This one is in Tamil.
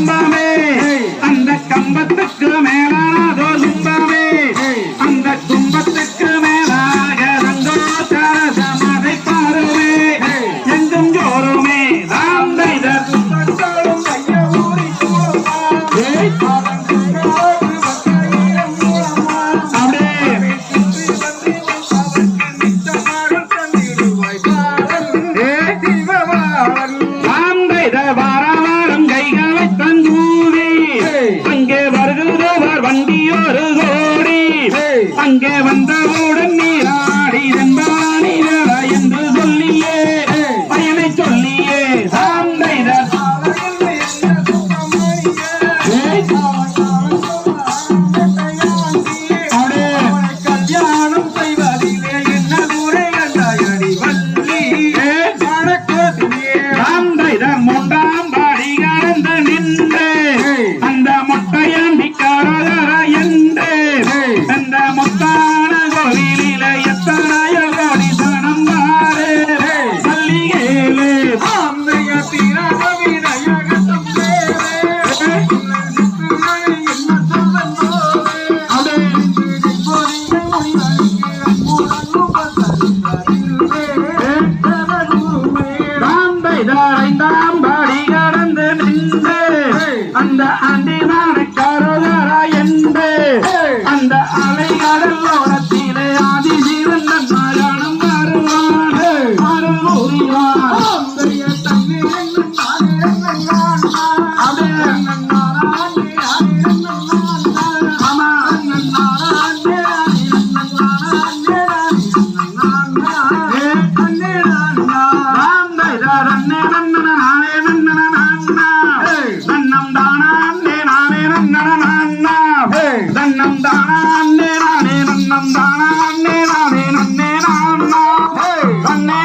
கம்பமே அந்த கம்பத்துக்கு மேலானதோ கும்பமே அந்த கும்பத்துக்கு மேலாக ரங்கோ கரசமதை பாருமே எங்கும் ஜோருமே ராந்தைதர் வண்டியோரு கோடி அங்கே வந்தவுடன் நீராடி வெண்பானிதழ என்று சொல்லியே பயனை சொல்லியே சாந்தைதர் கல்யாணம் செய்வதிலே என்ன முறை அடி வள்ளி சாந்தைதர் மூன்றாம் பாடி கடந்து நின்று அந்த மொட்டையாண்டி காரகர என்று அந்த மொத்தான கோவிலில எத்தனையோ கோடி சனம் வாரு மல்லிகேலே சாந்தைய தீராக விநாயகத்தம் ஐந்தாம் பாடி கடந்து நின்று அந்த ஆண்டிமான கரோகர என்று அந்த அலைகடலோரத்திலே ஆதிசீவன் மரணம் வருவான் மறுபுரிவான் நன்னம் தானே நானே நன்னம் தானே நானே நன்னே நானே